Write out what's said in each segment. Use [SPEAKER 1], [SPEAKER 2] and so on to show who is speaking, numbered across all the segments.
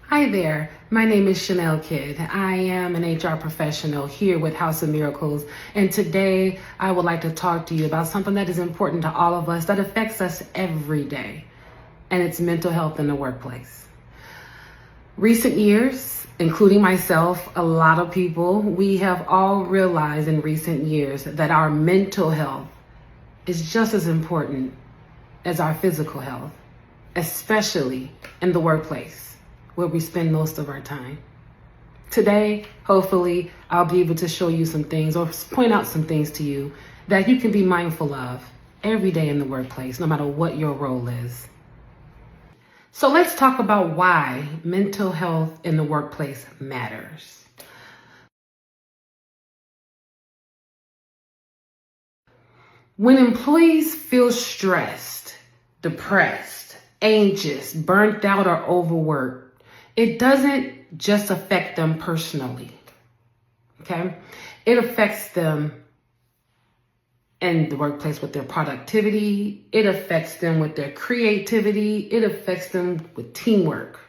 [SPEAKER 1] Hi there, my name is Chanel Kidd. I am an HR professional here with House of Miracles, and today I would like to talk to you about something that is important to all of us, that affects us every day, and it's mental health in the workplace. Recent years, including myself, a lot of people, we have all realized in recent years that our mental health is just as important as our physical health, especially in the workplace, where we spend most of our time. Today, hopefully, I'll be able to show you some things or point out some things to you that you can be mindful of every day in the workplace, no matter what your role is. So let's talk about why mental health in the workplace matters. When employees feel stressed, depressed, anxious, burnt out, or overworked, it doesn't just affect them personally, okay? It affects them in the workplace with their productivity. It affects them with their creativity. It affects them with teamwork.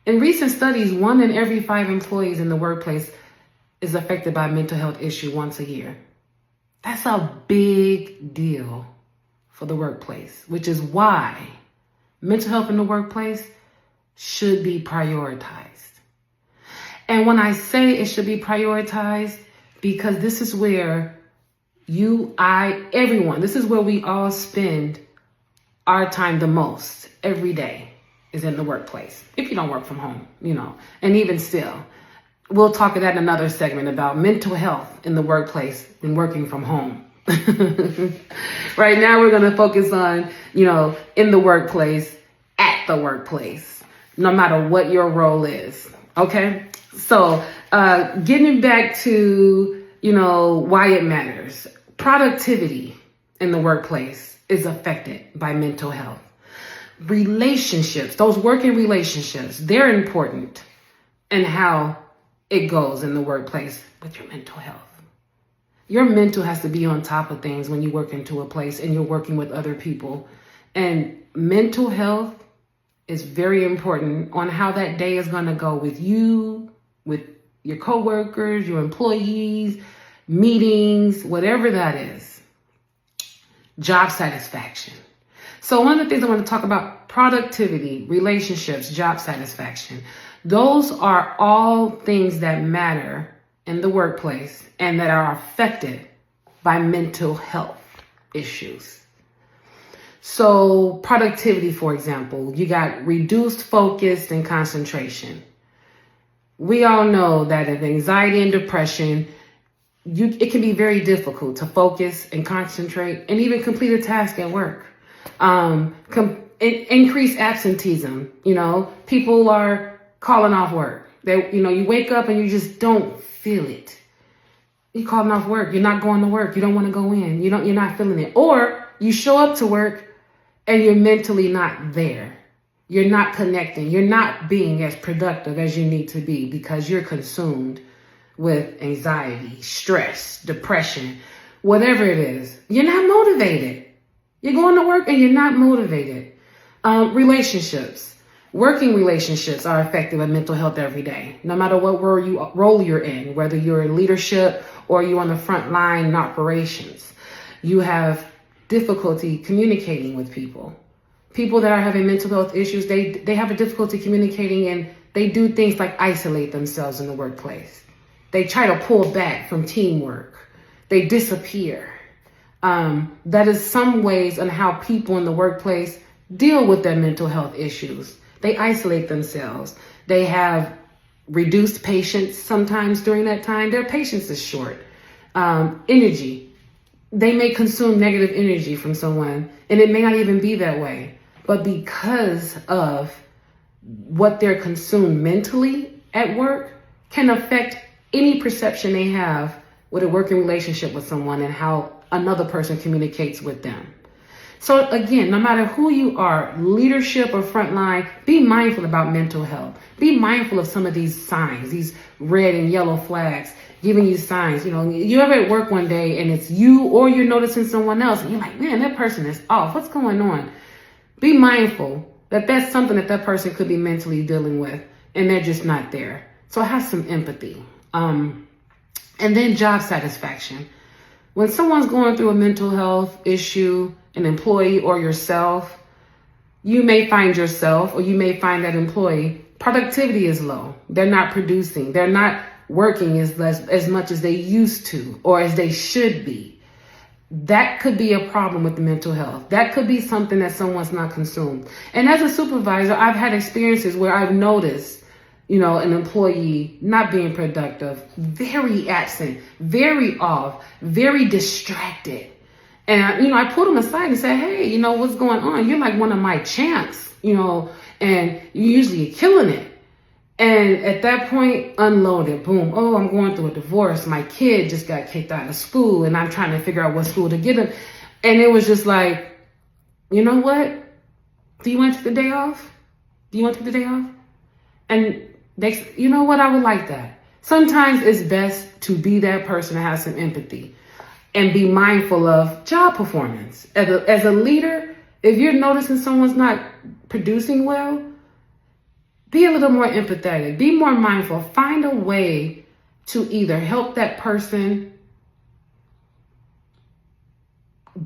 [SPEAKER 1] In recent studies, 1 in every 5 employees in the workplace is affected by a mental health issue once a year. That's a big deal for the workplace, which is why mental health in the workplace should be prioritized. And when I say it should be prioritized, because this is where everyone, this is where we all spend our time the most every day, is in the workplace. If you don't work from home, and even still, we'll talk of that in another segment about mental health in the workplace and working from home. Right now, we're going to focus on, in the workplace, at the workplace, no matter what your role is. Okay. So, getting back to, why it matters. Productivity in the workplace is affected by mental health. Relationships, those working relationships, they're important in how it goes in the workplace with your mental health. Your mental has to be on top of things when you work into a place and you're working with other people. And mental health is very important on how that day is going to go with you, with your coworkers, your employees, meetings, whatever that is. Job satisfaction. So one of the things I want to talk about, productivity, relationships, job satisfaction. Those are all things that matter in the workplace and that are affected by mental health issues. So productivity, for example, you got reduced focus and concentration. We all know that with anxiety and depression, it can be very difficult to focus and concentrate and even complete a task at work. Increased absenteeism, people are calling off work. You wake up and you just don't feel it. You're calling off work. You're not going to work. You don't want to go in. You're not feeling it. Or you show up to work and you're mentally not there. You're not connecting. You're not being as productive as you need to be because you're consumed with anxiety, stress, depression, whatever it is. You're not motivated. You're going to work and you're not motivated. Relationships. Working relationships are affected by mental health every day, no matter what role you're in, whether you're in leadership or you're on the front line in operations. You have difficulty communicating with people. People that are having mental health issues, they have a difficulty communicating, and they do things like isolate themselves in the workplace. They try to pull back from teamwork. They disappear. That is some ways on how people in the workplace deal with their mental health issues. They isolate themselves. They have reduced patience sometimes during that time. Their patience is short. Energy. They may consume negative energy from someone, and it may not even be that way. But because of what they're consumed mentally at work can affect any perception they have with a working relationship with someone and how another person communicates with them. So again, no matter who you are, leadership or frontline, be mindful about mental health. Be mindful of some of these signs, these red and yellow flags giving you signs. You ever at work one day and it's you or you're noticing someone else and you're like, man, that person is off. What's going on? Be mindful that's something that person could be mentally dealing with, and they're just not there. So have some empathy. And then job satisfaction. When someone's going through a mental health issue, an employee or yourself, you may find yourself, or you may find that employee, productivity is low. They're not producing. They're not working as much as they used to or as they should be. That could be a problem with the mental health. That could be something that someone's not consumed. And as a supervisor, I've had experiences where I've noticed, an employee not being productive, very absent, very off, very distracted. And I pulled them aside and said, hey, what's going on? You're like one of my champs, and you usually are killing it. And at that point, unloaded, boom. Oh, I'm going through a divorce. My kid just got kicked out of school and I'm trying to figure out what school to get him. And it was just like, you know what? Do you want to take the day off? And you know what? I would like that. Sometimes it's best to be that person that has some empathy and be mindful of job performance. As a leader, if you're noticing someone's not producing well, be a little more empathetic, be more mindful, find a way to either help that person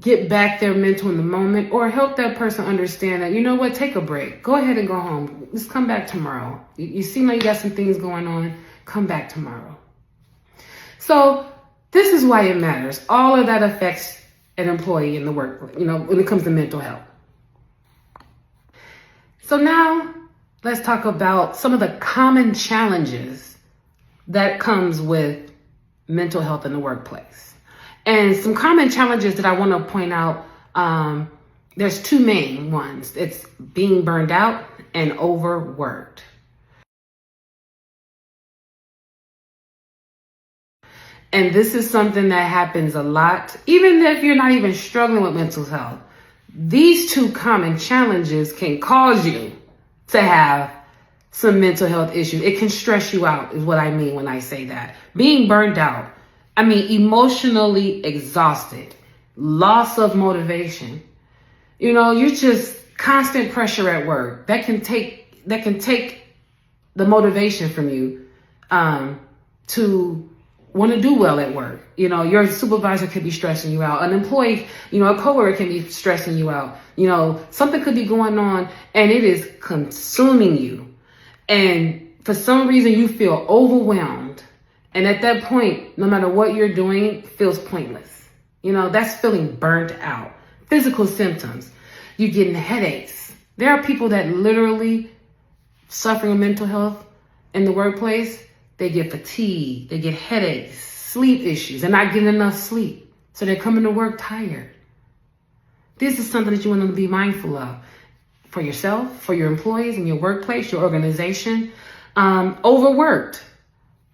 [SPEAKER 1] get back their mental in the moment, or help that person understand that, take a break. Go ahead and go home. Just come back tomorrow. You seem like you got some things going on. Come back tomorrow. So this is why it matters. All of that affects an employee in the workplace, when it comes to mental health. So now let's talk about some of the common challenges that comes with mental health in the workplace. And some common challenges that I want to point out, there's two main ones. It's being burned out and overworked. And this is something that happens a lot, even if you're not even struggling with mental health. These two common challenges can cause you to have some mental health issues. It can stress you out, is what I mean when I say that. Being burned out, emotionally exhausted, loss of motivation. You're just constant pressure at work. That can take the motivation from you to want to do well at work. Your supervisor could be stressing you out. An employee, a coworker can be stressing you out. Something could be going on and it is consuming you. And for some reason you feel overwhelmed. And at that point, no matter what you're doing, it feels pointless. That's feeling burnt out. Physical symptoms. You're getting headaches. There are people that literally suffering with mental health in the workplace. They get fatigue, they get headaches, sleep issues. They're not getting enough sleep. So they're coming to work tired. This is something that you want to be mindful of for yourself, for your employees in your workplace, your organization. Overworked,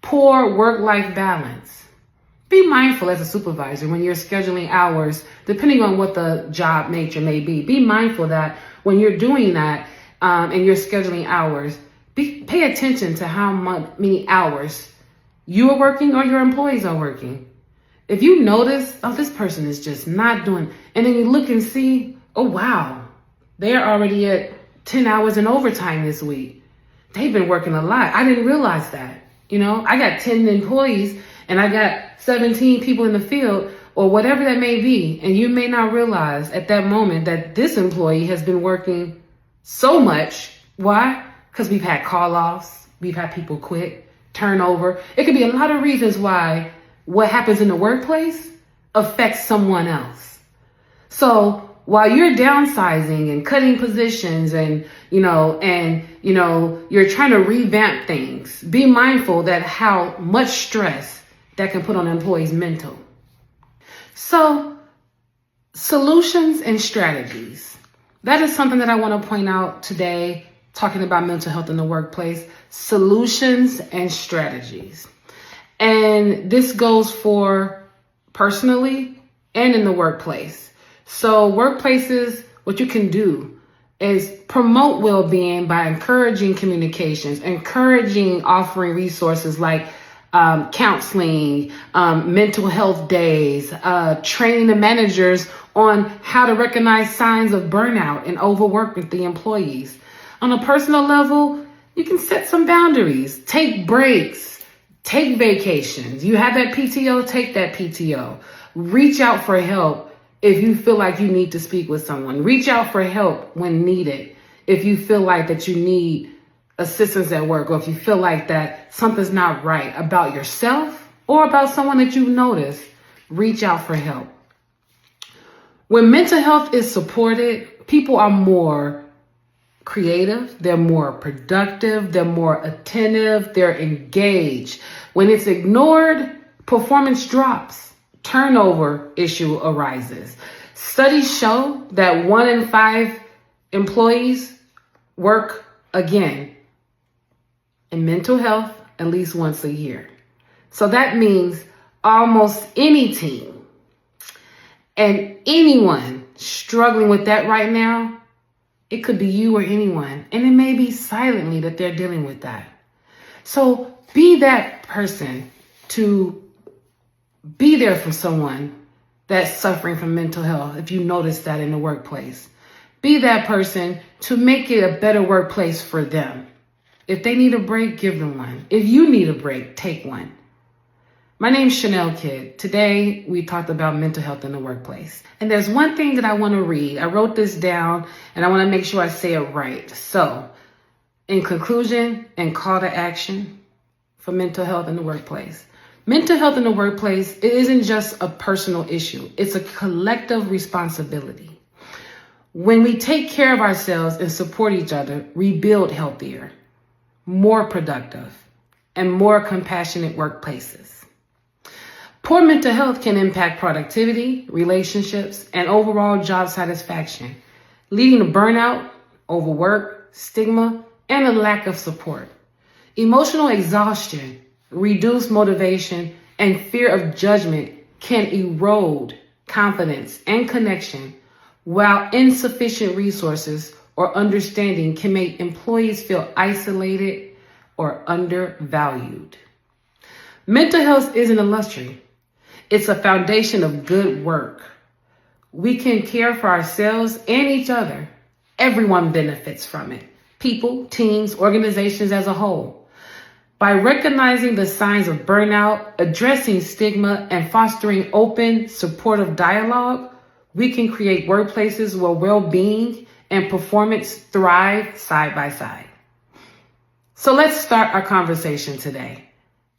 [SPEAKER 1] poor work-life balance. Be mindful as a supervisor when you're scheduling hours, depending on what the job nature may be. Be mindful that when you're doing that and you're scheduling hours, pay attention to how many hours you are working or your employees are working. If you notice, this person is just not doing, and then you look and see, oh, wow, they're already at 10 hours in overtime this week. They've been working a lot. I didn't realize that. I got 10 employees and I got 17 people in the field or whatever that may be. And you may not realize at that moment that this employee has been working so much. Why? Because we've had call-offs, we've had people quit, turnover. It could be a lot of reasons why what happens in the workplace affects someone else. So while you're downsizing and cutting positions and you're trying to revamp things, be mindful that how much stress that can put on an employee's mental. So solutions and strategies. That is something that I want to point out today. Talking about mental health in the workplace, solutions and strategies. And this goes for personally and in the workplace. So workplaces, what you can do is promote well-being by encouraging communications, offering resources like counseling, mental health days, training the managers on how to recognize signs of burnout and overwork with the employees. On a personal level, you can set some boundaries, take breaks, take vacations. You have that PTO, take that PTO. Reach out for help if you feel like you need to speak with someone. Reach out for help when needed. If you feel like that you need assistance at work, or if you feel like that something's not right about yourself or about someone that you've noticed, reach out for help. When mental health is supported, people are more creative, they're more productive, they're more attentive, they're engaged. When it's ignored, performance drops, turnover issue arises. Studies show that 1 in 5 employees work again in mental health at least once a year. So that means almost any team and anyone struggling with that right now, it could be you or anyone, and it may be silently that they're dealing with that. So be that person to be there for someone that's suffering from mental health if you notice that in the workplace. Be that person to make it a better workplace for them. If they need a break, give them one. If you need a break, take one. My name's Chanel Kidd. Today, we talked about mental health in the workplace. And there's one thing that I want to read. I wrote this down and I want to make sure I say it right. So, in conclusion and call to action for mental health in the workplace. Mental health in the workplace, it isn't just a personal issue. It's a collective responsibility. When we take care of ourselves and support each other, we build healthier, more productive, and more compassionate workplaces. Poor mental health can impact productivity, relationships, and overall job satisfaction, leading to burnout, overwork, stigma, and a lack of support. Emotional exhaustion, reduced motivation, and fear of judgment can erode confidence and connection, while insufficient resources or understanding can make employees feel isolated or undervalued. Mental health isn't a luxury. It's a foundation of good work. We can care for ourselves and each other. Everyone benefits from it. People, teams, organizations as a whole. By recognizing the signs of burnout, addressing stigma, and fostering open, supportive dialogue, we can create workplaces where well-being and performance thrive side by side. So let's start our conversation today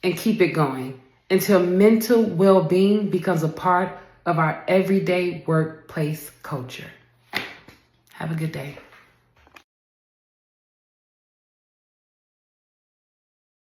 [SPEAKER 1] and keep it going until mental well-being becomes a part of our everyday workplace culture. Have a good day.